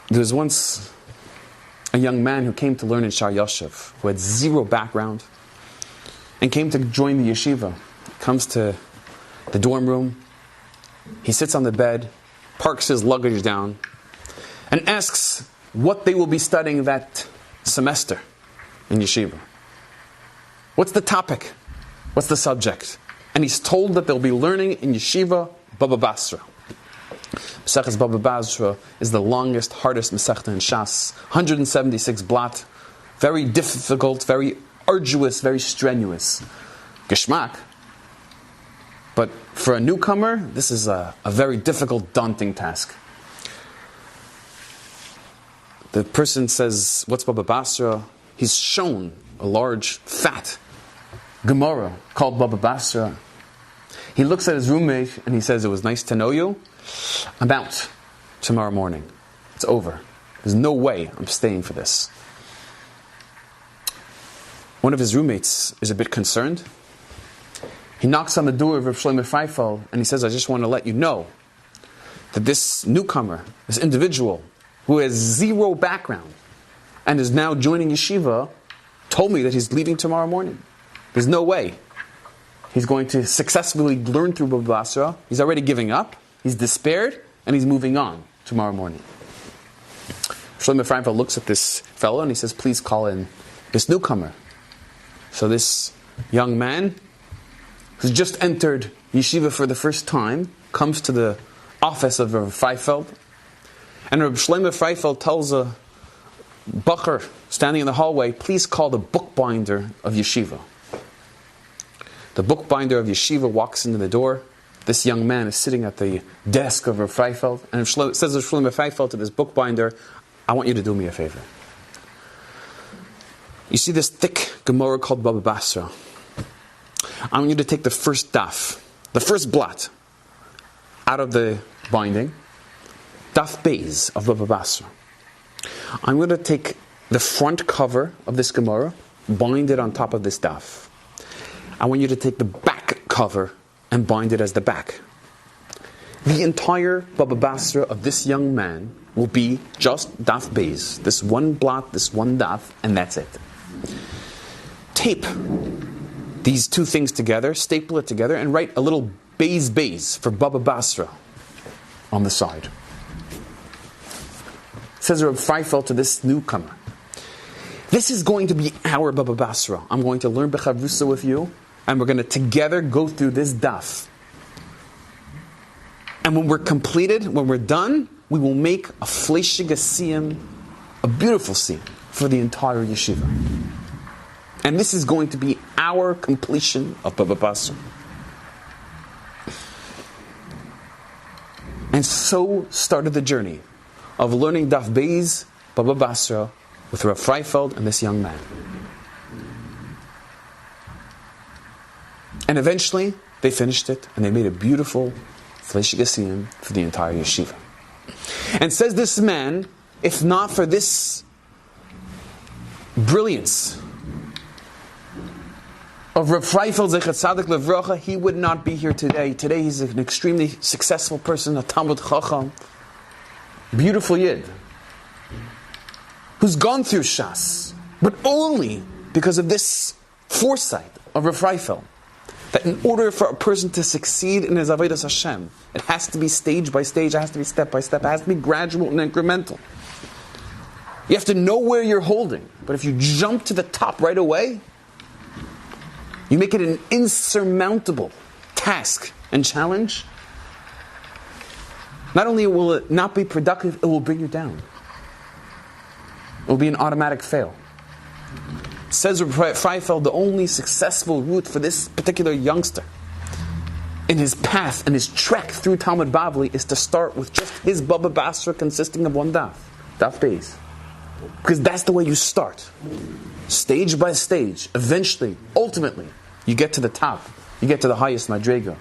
There was once a young man who came to learn in Shar Yoshev, who had zero background, and came to join the yeshiva. He comes to the dorm room, he sits on the bed, parks his luggage down, and asks what they will be studying that semester in yeshiva. What's the topic? What's the subject? And he's told that they'll be learning in yeshiva Baba Basra. Maseches Baba Basra is the longest, hardest Masechta in Shas. 176 blot. Very difficult, very arduous, very strenuous. Geschmack. But for a newcomer, this is a very difficult, daunting task. The person says, what's Baba Basra? He's shown a large, fat Gemara called Baba Basra. He looks at his roommate and he says, it was nice to know you. I'm out tomorrow morning. It's over. There's no way I'm staying for this. One of his roommates is a bit concerned. He knocks on the door of Rav Shlomo Freifeld and he says, I just want to let you know that this newcomer, this individual who has zero background and is now joining yeshiva, told me that he's leaving tomorrow morning. There's no way he's going to successfully learn through Baba Basra. He's already giving up. He's despaired, and he's moving on tomorrow morning. Shlomo Freifeld looks at this fellow and he says, please call in this newcomer. So this young man, who's just entered yeshiva for the first time, comes to the office of Rav Freifeld, and Rav Shlomo Freifeld tells a bacher standing in the hallway, please call the bookbinder of yeshiva. The bookbinder of yeshiva walks into the door. This young man is sitting at the desk of Rav Freifeld, and says Rav Shlomo Freifeld to this bookbinder, I want you to do me a favor. You see this thick Gemara called Baba Basra. I want you to take the first daf, the first blot, out of the binding, daf beis of Baba Basra. I'm going to take the front cover of this Gemara, bind it on top of this daf. I want you to take the back cover and bind it as the back. The entire Baba Basra of this young man will be just daf beis, this one blot, this one daf, and that's it. Tape these two things together, staple it together, and write a little beis for Baba Basra on the side. Says Rav Freifeld to this newcomer, this is going to be our Baba Basra. I'm going to learn Bechavrusa with you, and we're going to together go through this daf. And when we're completed, when we're done, we will make a fleshig siyum, a beautiful siyum for the entire yeshiva. And this is going to be our completion of Baba Basra. And so started the journey of learning Daf Beis, Baba Basra, with Rav Freifeld and this young man. And eventually, they finished it, and they made a beautiful fleshig siyum for the entire yeshiva. And says this man, if not for this brilliance of Rav Freifeld Zecher Tzadik Levracha, he would not be here today. Today he's an extremely successful person, a Talmud Chacham, beautiful Yid, who's gone through Shas, but only because of this foresight of Rav Freifeld, that in order for a person to succeed in his Avodas Hashem, it has to be stage by stage, it has to be step by step, it has to be gradual and incremental. You have to know where you're holding, but if you jump to the top right away, you make it an insurmountable task and challenge. Not only will it not be productive, it will bring you down. It will be an automatic fail. Says Freifeld, the only successful route for this particular youngster in his path and his trek through Talmud Bavli is to start with just his Baba Basra consisting of one daf beis. Because that's the way you start. Stage by stage, eventually, ultimately, you get to the top. You get to the highest madrega.